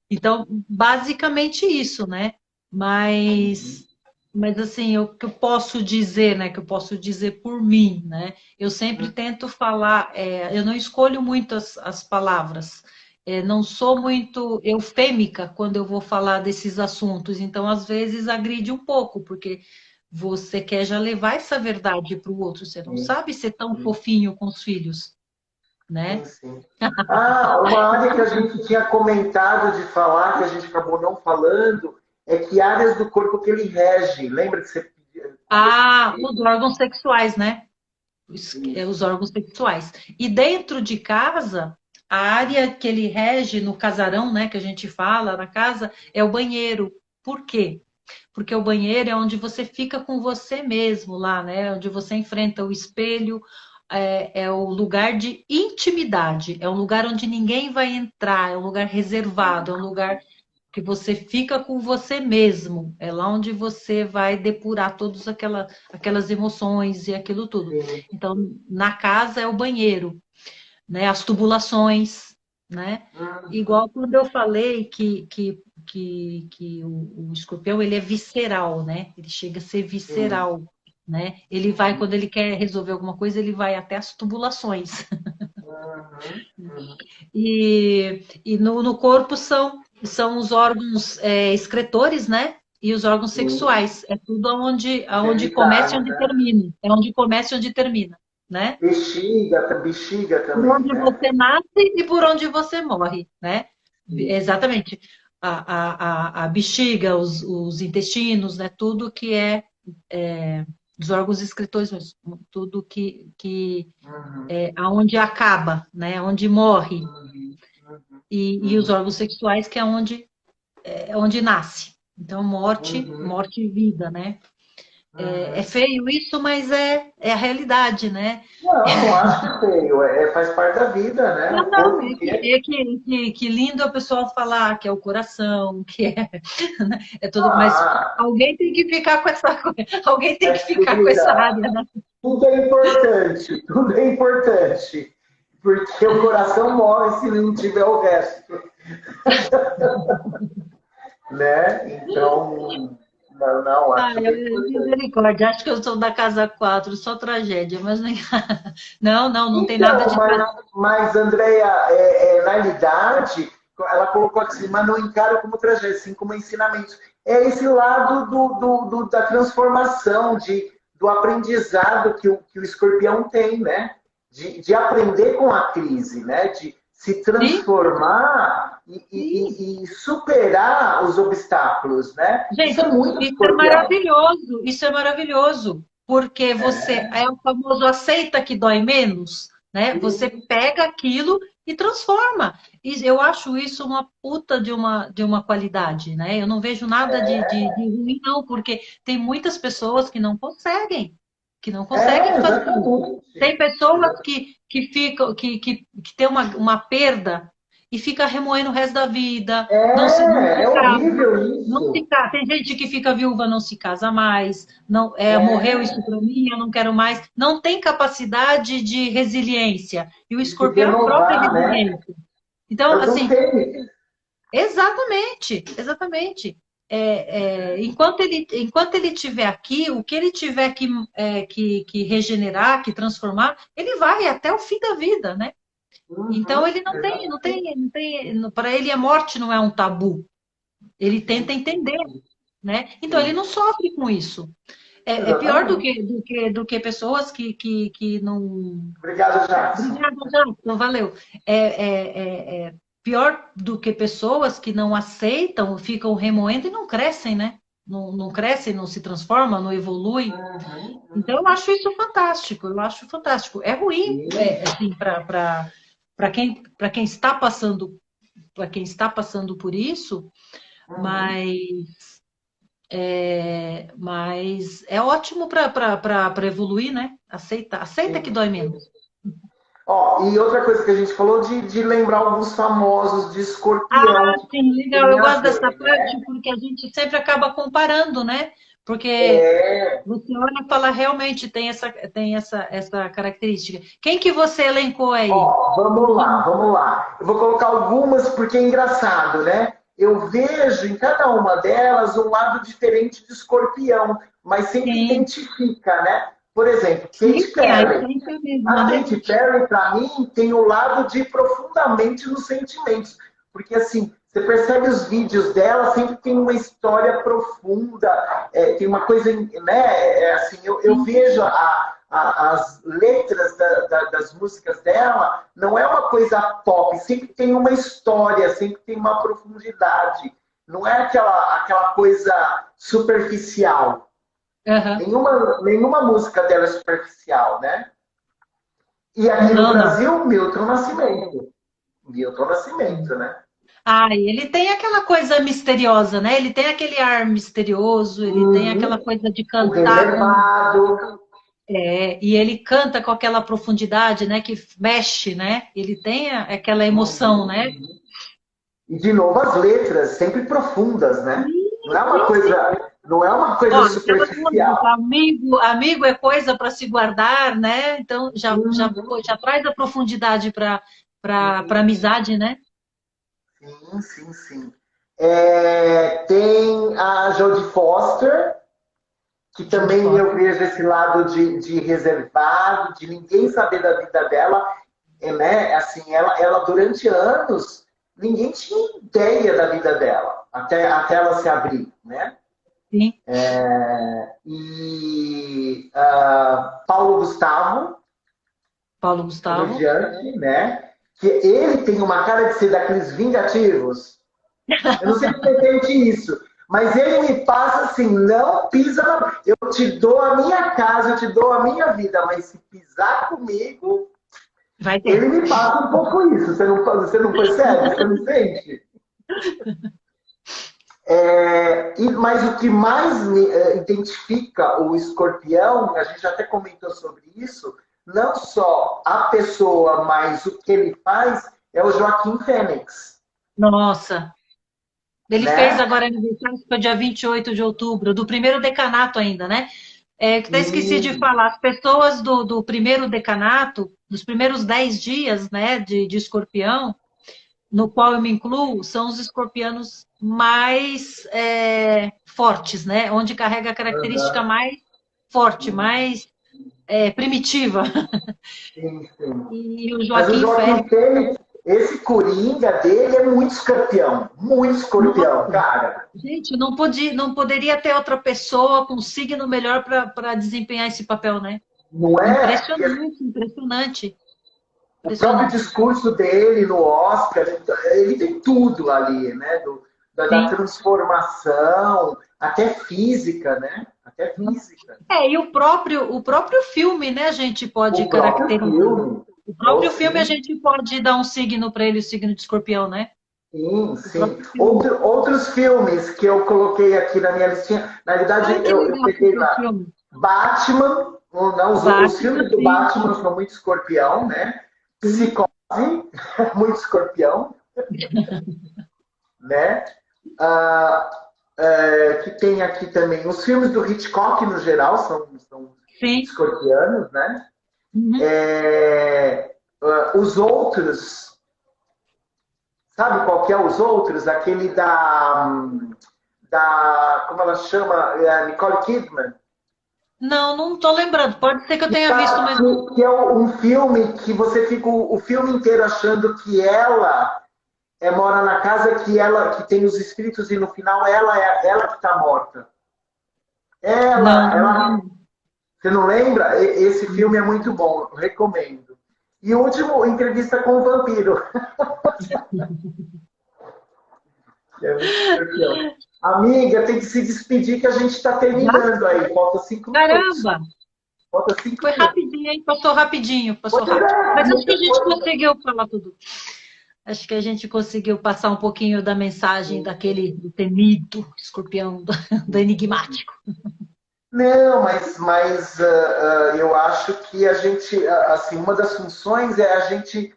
Então, basicamente isso, né? Mas assim, o que eu posso dizer, né? Que eu posso dizer por mim, né? Eu sempre tento falar, eu não escolho muito as palavras, não sou muito eufêmica quando eu vou falar desses assuntos, então às vezes agride um pouco, porque você quer já levar essa verdade para o outro, você não
sim,
sabe ser tão
sim,
fofinho com os filhos,
sim,
né?
sim. Ah, uma área que a gente tinha comentado de falar, que a gente acabou não falando, é que áreas do corpo que ele rege. Lembra que você conversou
Ah, os
comigo?
órgãos sexuais, né? Os
Isso.
órgãos sexuais. E dentro de casa, a área que ele rege no casarão, né, que a gente fala na casa, é o banheiro. Por quê? Porque o banheiro é onde você fica com você mesmo lá, né? Onde você enfrenta o espelho, é o lugar de intimidade, é um lugar onde ninguém vai entrar, é um lugar reservado, é um lugar que você fica com você mesmo. É lá onde você vai depurar todas aquelas emoções e aquilo tudo.
Sim.
Então, na casa é o banheiro, né? As tubulações, né?
Uhum.
Igual quando eu falei que o escorpião ele é visceral, né? Ele chega a ser
Sim.
visceral, né? Ele vai, quando ele quer resolver alguma coisa, ele vai até as tubulações.
Uhum. Uhum.
E no corpo são os órgãos excretores, né? E os órgãos
Sim.
sexuais. É tudo aonde começa e
Genitais,
onde
né?
termina. É onde começa e onde termina, né?
Bexiga
Por
também,
onde
né?
você nasce e por onde você morre, né?
Sim.
Exatamente. A bexiga, os intestinos, né? Tudo que dos órgãos excretores mesmo. Tudo que
Uhum.
aonde acaba, né? Onde morre.
Uhum. Uhum.
E os
Uhum.
órgãos sexuais, que é onde nasce. Então, morte,
Uhum.
morte e vida, né? É feio isso, mas é a realidade, né?
Não acho que é feio. Faz parte da vida, né?
Não,
O
não,
corpo que
que lindo a pessoa falar que é o coração, que é, né? É tudo, mas
Ah,
alguém tem que ficar com essa, alguém tem que ficar com essa
cuida.
área, né?
Tudo é importante, tudo é importante. Porque o coração morre se não tiver o resto, né? Então, não,
Ai,
acho bem importante.
misericórdia, acho que eu sou da casa 4, só tragédia, mas nem... não tem nada
Então,
de
mas Andréia, na realidade, ela colocou assim, mas não encara como tragédia, sim como ensinamento. É esse lado da transformação, do aprendizado que o escorpião tem, né? De aprender com a crise, né? De se
sim,
transformar
sim.
e superar os obstáculos, né? Isso é
Gente,
muito escorpião.
isso é maravilhoso, porque você é o famoso aceita que dói menos, né? Você pega aquilo e transforma. E eu acho isso uma puta de uma qualidade, né? Eu não vejo nada de ruim, não, porque tem muitas pessoas que não conseguem fazer isso.
Exatamente.
Tem pessoas que ficam, que tem uma perda e fica remoendo o resto da vida, não se
É
casa,
horrível
não se
isso.
casa. Tem gente que fica viúva, não se casa mais, não morreu
É,
isso para mim, eu não quero mais. Não tem capacidade de resiliência. E o
de
escorpião é a própria
renovar, né?
resiliência. Então,
É o do
assim,
tênis.
exatamente, exatamente. Enquanto ele tiver aqui, o que ele tiver que regenerar, que transformar, ele vai até o fim da vida, né? Então ele
Exatamente.
não tem, para ele a morte não é um tabu. Ele tenta entender, né? Então ele
Sim,
não sofre com isso. É pior
exatamente.
do que pessoas que não.
Obrigado, Jackson.
Obrigada, já, não valeu. É pior do que pessoas que não aceitam, ficam remoendo e não crescem, né? Não crescem, não se transformam, não evoluem. Então eu acho isso fantástico, eu acho fantástico. É ruim,
Sim.
assim, para quem está passando, para quem está passando por isso,
Uhum.
mas mas é ótimo para evoluir, né? Aceita que
Sim.
dói menos.
Ó, e outra coisa que a gente falou de lembrar alguns famosos de escorpião
Ah,
que
sim, legal.
tem
Eu
a
gosto dessa
ver, né?
parte porque a gente sempre acaba comparando, né? Porque
É,
você olha e fala, realmente tem essa característica. Quem que você elencou aí?
ó, vamos lá, vamos lá. Eu vou colocar algumas porque é engraçado, né? Eu vejo em cada uma delas um lado diferente de escorpião, mas sempre
Sim,
identifica, né? Por exemplo,
sim,
Katy
sim, a
Perry.
essência mesma,
A
né?
Katy Perry, para mim, tem o lado de ir profundamente nos sentimentos. Porque, assim, você percebe os vídeos dela, sempre tem uma história profunda, tem uma coisa, né? Assim, eu
Sim,
vejo as letras das músicas dela, não é uma coisa pop, sempre tem uma história, sempre tem uma profundidade. Não é aquela coisa superficial.
aham.
Nenhuma música dela é superficial, né? E aqui no
Não, não.
Brasil, Milton Nascimento. Milton Nascimento, né?
Ah, e ele tem aquela coisa misteriosa, né? Ele tem aquele ar misterioso, ele tem aquela
Uhum.
coisa de
O
cantar com.
Reservado.
E ele canta com aquela profundidade, né? Que mexe, né? Ele tem aquela emoção,
Uhum.
né?
E de novo as letras, sempre profundas, né? Não é uma
Sim, sim.
coisa, não é uma coisa
Olha, aquelas músicas,
superficial.
amigo é coisa para se guardar, né? Então
Uhum.
já traz a profundidade para amizade, né?
Sim, sim, sim. Tem a Jodie Foster, que
Jodie
também eu
Foster.
vejo esse lado de reservado, de ninguém saber da vida dela, né? Assim, ela durante anos, ninguém tinha ideia da vida dela, até ela se abrir, né?
Sim.
E Paulo Gustavo,
Paulo Gustavo.
comediante, né? Que ele tem uma cara de ser daqueles vingativos. Eu não sei se você sente isso, mas ele me passa assim, não pisa na... Eu te dou a minha casa, eu te dou a minha vida, mas se pisar comigo,
Vai ter.
ele me passa um pouco isso. Você não percebe? Você não sente? Mas o que mais me identifica o escorpião, a gente até comentou sobre isso, não só a pessoa, mas o que ele faz, é o Joaquim Fênix.
Nossa, ele fez
Né?
agora aniversário, que foi dia 28 de outubro, do primeiro decanato ainda, né? Que até esqueci de
E,
falar, as pessoas do primeiro decanato, dos primeiros 10 dias, né, de escorpião, no qual eu me incluo, são os escorpianos mais fortes, né? Onde carrega a característica mais forte, mais primitiva.
sim, sim.
E o
Mas o
Joaquim
Joaquim
Félix,
Fênix, esse coringa dele é muito escorpião,
nossa,
cara.
gente, não poderia ter outra pessoa com um signo melhor para desempenhar esse papel, né?
Não é? Porque
Impressionante, impressionante,
o próprio
impressionante.
discurso dele no Oscar, ele tem tudo ali, né? Da
Sim.
transformação, até física, né? Até física.
E o próprio filme, né, a gente pode
O próprio
caracterizar.
filme,
O
ou
próprio filme a
sim,
gente pode dar um signo para ele, o signo de escorpião, né?
sim,
O
sim.
próprio filme.
Outros filmes que eu coloquei aqui na minha listinha, na verdade
Ai, que
eu
legal
peguei
esse
lá
filme.
Batman, não, os
Batman,
filmes do
sim.
Batman são muito escorpião, né?
Sim.
Psicose, muito escorpião, né? Ah, que tem aqui também os filmes do Hitchcock no geral são
Sim.
escorpianos, né?
Uhum.
Os outros, sabe qual que é os outros? Aquele da como ela chama, Nicole Kidman.
Não, não estou lembrando. Pode ser que eu tenha visto, mas não.
Que é um filme que você fica o filme inteiro achando que ela mora na casa que tem os espíritos e no final ela é ela que está morta.
Não, não
Ela,
vi.
você não lembra? Esse filme é muito bom, eu recomendo. E o último, Entrevista com o Vampiro. É muito escorpião. Amiga, tem que se despedir que a gente está
Já?
terminando aí. Falta 5 minutos.
Caramba!
Falta cinco
Foi
minutos.
rapidinho, hein? Passou rapidinho, passou
Pois
rápido.
é,
Mas acho que a gente
depois.
conseguiu falar tudo. Acho que a gente conseguiu passar um pouquinho da mensagem daquele do temido escorpião, do enigmático.
Não, mas eu acho que a gente, assim, uma das funções é a gente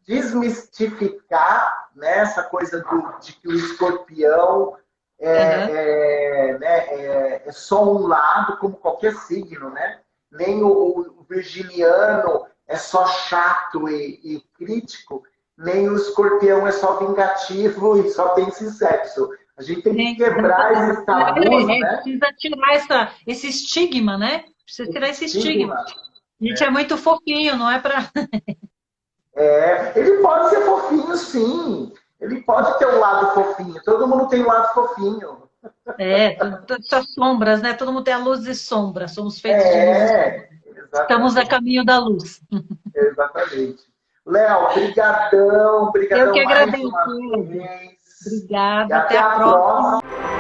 desmistificar, né, essa coisa de que o escorpião
Aham.
é só um lado, como qualquer signo, né? Nem o virginiano é só chato e crítico, nem o escorpião é só vingativo e só pensa em sexo. A gente tem que
Sim,
quebrar esses tabus, né?
precisa tirar esse estigma, né? Precisa tirar esse estigma.
Estigma.
A gente é muito fofinho, não é para.
Ele pode ser fofinho, sim. Ele pode ter um lado fofinho. Todo mundo tem um lado fofinho.
Essas sombras, né? Todo mundo tem a luz e sombra. Somos feitos de luz e sombra. Estamos a
Exatamente.
caminho da luz.
Exatamente. Léo, brigadão,
Eu que
brigadão mais
agradeço.
uma vez. E
Obrigada. Até
até
a
a
próxima.
próxima.